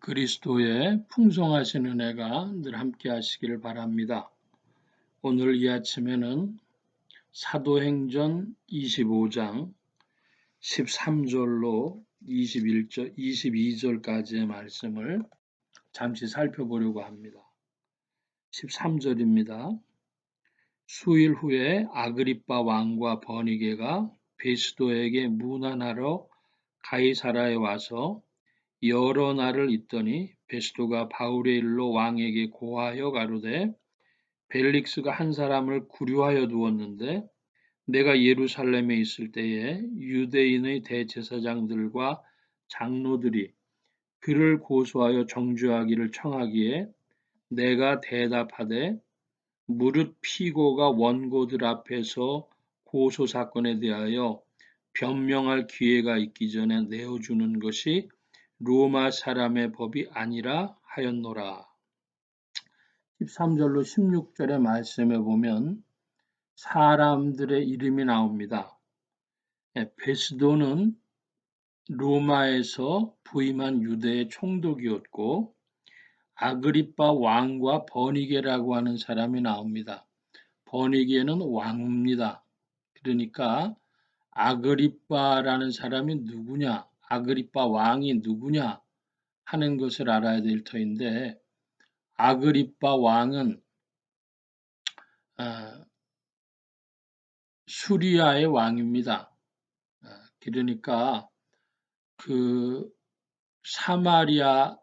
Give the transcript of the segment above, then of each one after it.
그리스도의 풍성하신 은혜가 늘 함께 하시기를 바랍니다. 오늘 이 아침에는 사도행전 25장 13절로 22절까지의 말씀을 잠시 살펴보려고 합니다. 13절입니다. 수일 후에 아그리빠 왕과 버니게가 베스도에게 문안하러 가이사라에 와서 여러 날을 있더니 베스도가 바울의 일로 왕에게 고하여 가로되 벨릭스가 한 사람을 구류하여 두었는데 내가 예루살렘에 있을 때에 유대인의 대제사장들과 장로들이 그를 고소하여 정죄하기를 청하기에 내가 대답하되 무릇 피고가 원고들 앞에서 고소 사건에 대하여 변명할 기회가 있기 전에 내어주는 것이 로마 사람의 법이 아니라 하였노라. 13절로 16절의 말씀에 보면 사람들의 이름이 나옵니다. 베스도는 로마에서 부임한 유대의 총독이었고 아그리빠 왕과 버니게라고 하는 사람이 나옵니다. 버니게는 왕입니다. 그러니까 아그리빠라는 사람이 누구냐, 아그리빠 왕이 누구냐 하는 것을 알아야 될 터인데 아그리빠 왕은 수리아의 왕입니다. 그러니까 그 사마리아하고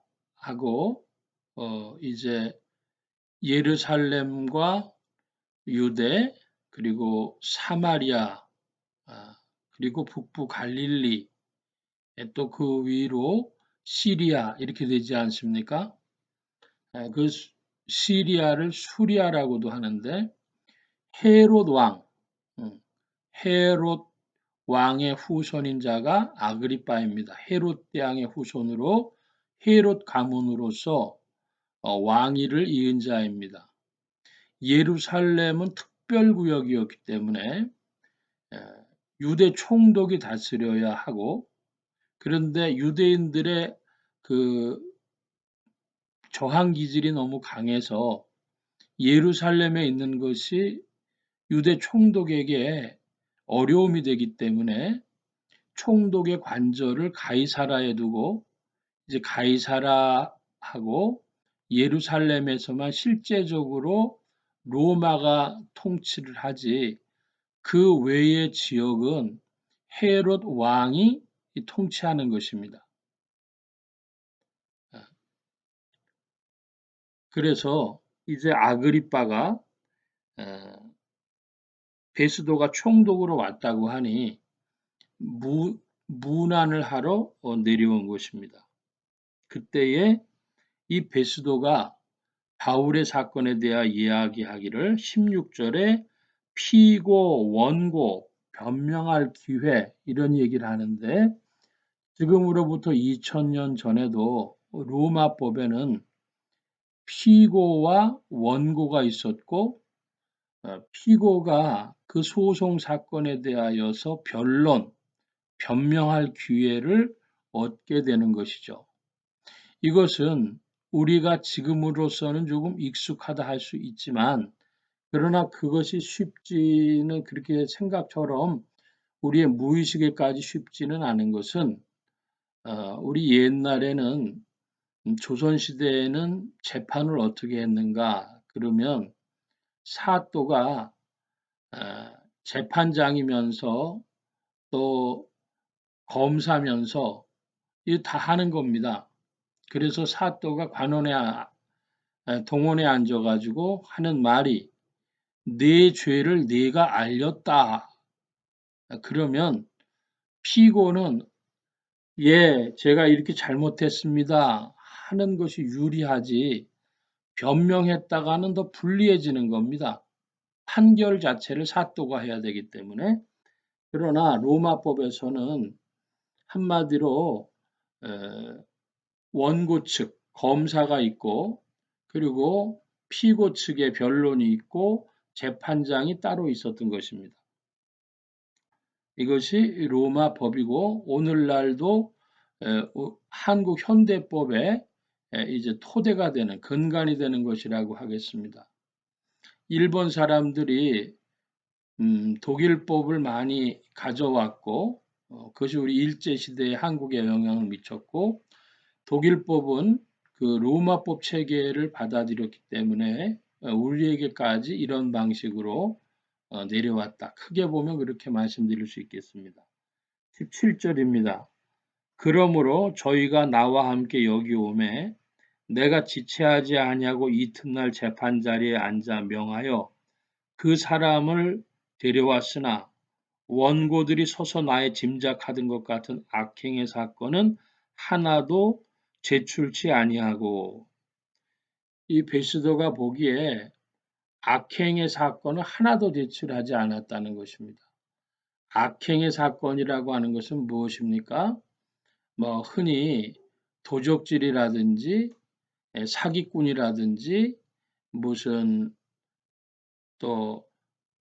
이제 예루살렘과 유대 그리고 사마리아 그리고 북부 갈릴리 또 그 위로 시리아 이렇게 되지 않습니까? 그 시리아를 수리아라고도 하는데 헤롯 왕, 헤롯 왕의 후손인 자가 아그리빠입니다. 헤롯 왕의 후손으로 헤롯 가문으로서 왕위를 이은 자입니다. 예루살렘은 특별구역이었기 때문에 유대 총독이 다스려야 하고 그런데 유대인들의 그 저항 기질이 너무 강해서 예루살렘에 있는 것이 유대 총독에게 어려움이 되기 때문에 총독의 관절을 가이사라에 두고 이제 가이사라하고 예루살렘에서만 실제적으로 로마가 통치를 하지 그 외의 지역은 헤롯 왕이 통치하는 것입니다. 그래서 이제 아그리빠가 베스도가 총독으로 왔다고 하니 문안을 하러 내려온 것입니다. 그때에 이 베스도가 바울의 사건에 대하 이야기하기를 16절에 피고 원고 변명할 기회 이런 얘기를 하는데 지금으로부터 2000년 전에도 로마법에는 피고와 원고가 있었고 피고가 그 소송 사건에 대하여서 변명할 기회를 얻게 되는 것이죠. 이것은 우리가 지금으로서는 조금 익숙하다 할 수 있지만 그러나 그것이 쉽지는 그렇게 생각처럼 우리의 무의식에까지 쉽지는 않은 것은 우리 옛날에는 조선시대에는 재판을 어떻게 했는가 그러면 사또가 재판장이면서 또 검사면서 이거 다 하는 겁니다. 그래서 사또가 동원에 앉아가지고 하는 말이 내 죄를 네가 알렸다. 그러면 피고는 예, 제가 이렇게 잘못했습니다. 하는 것이 유리하지 변명했다가는 더 불리해지는 겁니다. 판결 자체를 사또가 해야 되기 때문에 그러나 로마법에서는 한마디로 원고 측 검사가 있고 그리고 피고 측의 변론이 있고 재판장이 따로 있었던 것입니다. 이것이 로마 법이고 오늘날도 한국 현대법에 이제 토대가 되는 근간이 되는 것이라고 하겠습니다. 일본 사람들이 독일법을 많이 가져왔고 그것이 우리 일제시대에 한국에 영향을 미쳤고 독일법은 그 로마법 체계를 받아들였기 때문에 우리에게까지 이런 방식으로 내려왔다. 크게 보면 그렇게 말씀드릴 수 있겠습니다. 17절입니다. 그러므로 저희가 나와 함께 여기 오매 내가 지체하지 아니하고 이튿날 재판 자리에 앉아 명하여 그 사람을 데려왔으나 원고들이 서서 나의 짐작하던 것 같은 악행의 사건은 하나도 제출치 아니하고 이 베스도가 보기에 악행의 사건은 하나도 제출하지 않았다는 것입니다. 악행의 사건이라고 하는 것은 무엇입니까? 뭐 흔히 도적질이라든지 사기꾼이라든지 무슨 또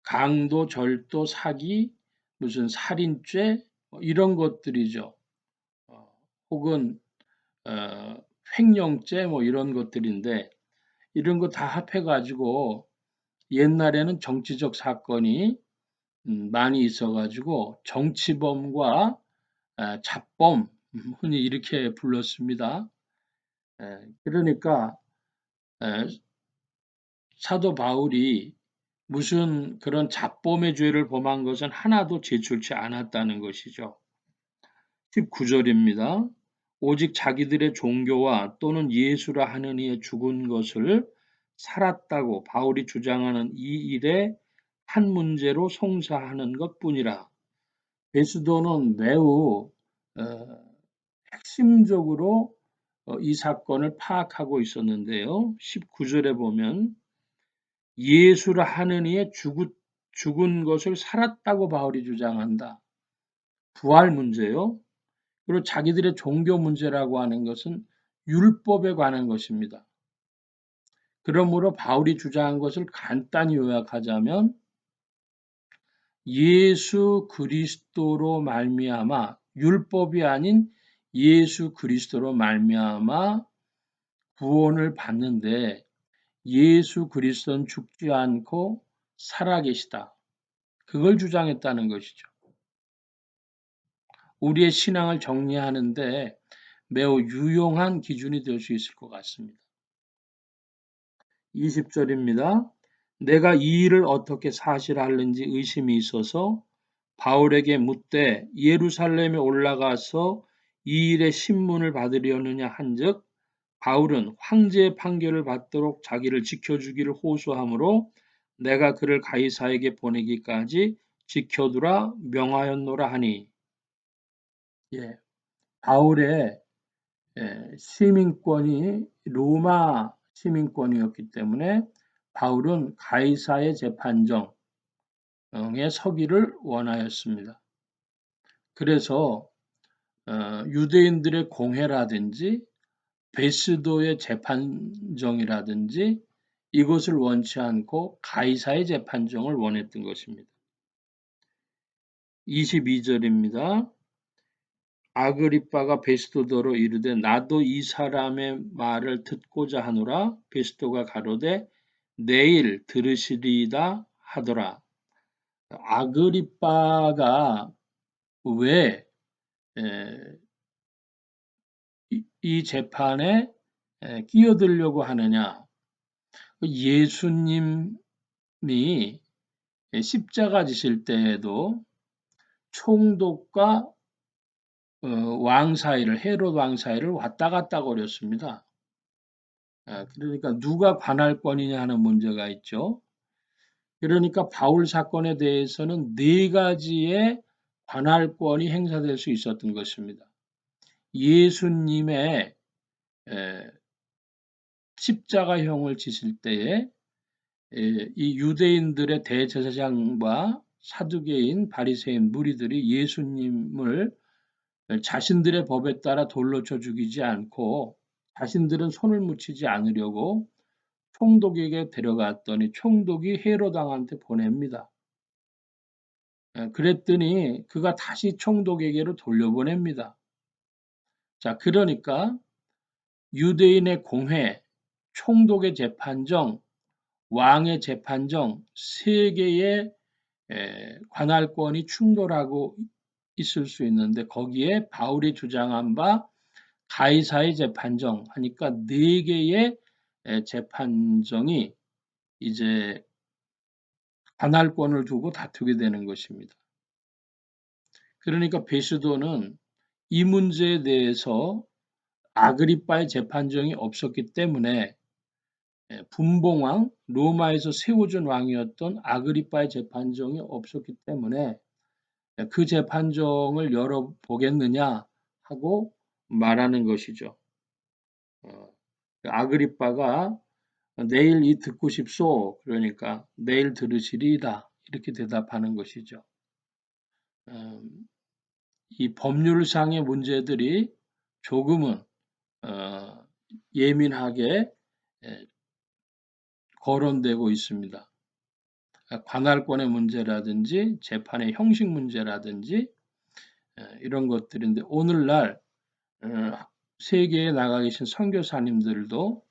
강도, 절도, 사기, 무슨 살인죄 이런 것들이죠. 혹은 횡령죄 뭐 이런 것들인데 이런 거 다 합해가지고 옛날에는 정치적 사건이 많이 있어가지고 정치범과 잡범 흔히 이렇게 불렀습니다. 그러니까 사도 바울이 무슨 그런 잡범의 죄를 범한 것은 하나도 제출치 않았다는 것이죠. 19절입니다. 오직 자기들의 종교와 또는 예수라 하는 이에 죽은 것을 살았다고 바울이 주장하는 이 일에 한 문제로 송사하는 것뿐이라. 베스도는 매우 핵심적으로 이 사건을 파악하고 있었는데요. 19절에 보면 예수라 하는 이에 죽은 것을 살았다고 바울이 주장한다. 부활 문제요. 그리고 자기들의 종교 문제라고 하는 것은 율법에 관한 것입니다. 그러므로 바울이 주장한 것을 간단히 요약하자면 예수 그리스도로 말미암아 율법이 아닌 예수 그리스도로 말미암아 구원을 받는데 예수 그리스도는 죽지 않고 살아계시다. 그걸 주장했다는 것이죠. 우리의 신앙을 정리하는데 매우 유용한 기준이 될 수 있을 것 같습니다. 20절입니다. 내가 이 일을 어떻게 사실할는지 의심이 있어서 바울에게 묻되 예루살렘에 올라가서 이 일의 신문을 받으려느냐 한즉 바울은 황제의 판결을 받도록 자기를 지켜주기를 호소하므로 내가 그를 가이사에게 보내기까지 지켜두라 명하였노라 하니 바울의 시민권이 로마 시민권이었기 때문에 바울은 가이사의 재판정에 서기를 원하였습니다. 그래서 유대인들의 공회라든지 베스도의 재판정이라든지 이것을 원치 않고 가이사의 재판정을 원했던 것입니다. 22절입니다. 아그리빠가 베스도더로 이르되 나도 이 사람의 말을 듣고자 하노라. 베스도가 가로되 내일 들으시리이다 하더라. 아그리빠가 왜 이 재판에 끼어들려고 하느냐? 예수님이 십자가 지실 때에도 총독과 왕 사이를 헤롯 왕 사이를 왔다 갔다 거렸습니다. 그러니까 누가 관할권이냐 하는 문제가 있죠. 그러니까 바울 사건에 대해서는 네 가지의 관할권이 행사될 수 있었던 것입니다. 예수님의 십자가형을 지실 때에 이 유대인들의 대제사장과 사두개인 바리새인 무리들이 예수님을 자신들의 법에 따라 돌로 쳐 죽이지 않고 자신들은 손을 묻히지 않으려고 총독에게 데려갔더니 총독이 헤롯 왕한테 보냅니다. 그랬더니 그가 다시 총독에게로 돌려보냅니다. 자, 그러니까 유대인의 공회, 총독의 재판정, 왕의 재판정 세 개의 관할권이 충돌하고 있을 수 있는데 거기에 바울이 주장한 바 가이사의 재판정 하니까 네 개의 재판정이 이제 관할권을 두고 다투게 되는 것입니다. 그러니까 베스도는 이 문제에 대해서 아그리빠의 재판정이 없었기 때문에 분봉왕 로마에서 세워준 왕이었던 아그리빠의 재판정이 없었기 때문에 그 재판정을 열어보겠느냐 하고 말하는 것이죠. 아그리빠가 내일 이 듣고 싶소. 그러니까 내일 들으시리이다. 이렇게 대답하는 것이죠. 이 법률상의 문제들이 조금은 예민하게 거론되고 있습니다. 관할권의 문제라든지 재판의 형식 문제라든지 이런 것들인데 오늘날 세계에 나가 계신 선교사님들도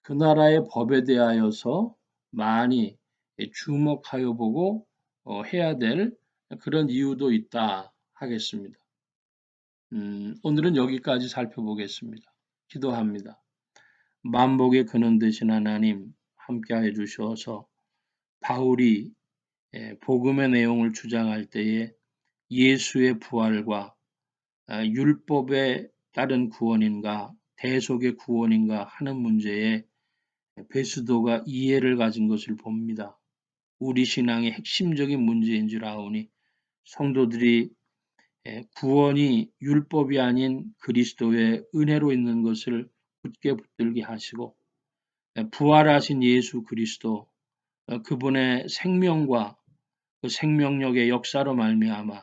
그 나라의 법에 대하여서 많이 주목하여 보고 해야 될 그런 이유도 있다 하겠습니다. 오늘은 여기까지 살펴보겠습니다. 기도합니다. 만복의 근원 되신 하나님 함께해 주셔서 바울이 복음의 내용을 주장할 때에 예수의 부활과 율법에 따른 구원인가 대속의 구원인가 하는 문제에 베스도가 이해를 가진 것을 봅니다. 우리 신앙의 핵심적인 문제인 줄 아오니 성도들이 구원이 율법이 아닌 그리스도의 은혜로 있는 것을 굳게 붙들게 하시고 부활하신 예수 그리스도 그분의 생명과 그 생명력의 역사로 말미암아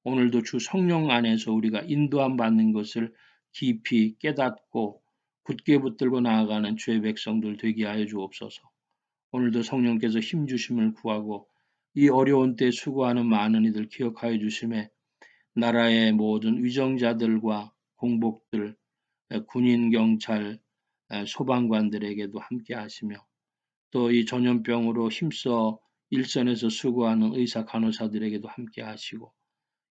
오늘도 주 성령 안에서 우리가 인도함 받는 것을 깊이 깨닫고 굳게 붙들고 나아가는 주의 백성들 되게 하여 주옵소서. 오늘도 성령께서 힘 주심을 구하고 이 어려운 때 수고하는 많은 이들 기억하여 주심에 나라의 모든 위정자들과 공복들, 군인, 경찰, 소방관들에게도 함께 하시며 또 이 전염병으로 힘써 일선에서 수고하는 의사 간호사들에게도 함께 하시고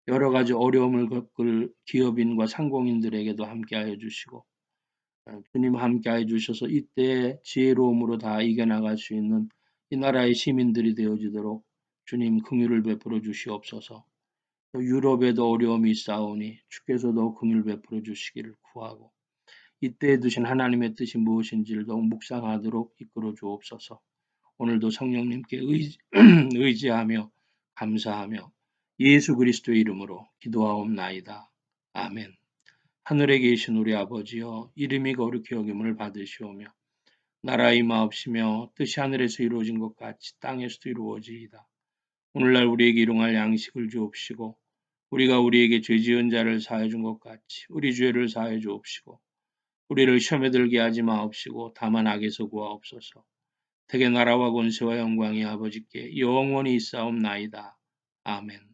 여러 가지 어려움을 겪을 기업인과 상공인들에게도 함께하여 주시고 주님 함께하여 주셔서 이때 지혜로움으로 다 이겨나갈 수 있는 이 나라의 시민들이 되어지도록 주님 긍휼을 베풀어 주시옵소서. 또 유럽에도 어려움이 있사오니 주께서도 긍휼 베풀어 주시기를 구하고 이때에 두신 하나님의 뜻이 무엇인지를 더욱 묵상하도록 이끌어 주옵소서. 오늘도 성령님께 의지하며 감사하며 예수 그리스도의 이름으로 기도하옵나이다. 아멘. 하늘에 계신 우리 아버지여 이름이 거룩히 여김을 받으시오며 나라의 임하옵시며 뜻이 하늘에서 이루어진 것 같이 땅에서도 이루어지이다. 오늘날 우리에게 일용할 양식을 주옵시고 우리가 우리에게 죄 지은 자를 사하여 준 것 같이 우리 죄를 사하여 주옵시고 우리를 시험에 들게 하지 마옵시고 다만 악에서 구하옵소서. 대개 나라와 권세와 영광이 아버지께 영원히 있사옵나이다. 아멘.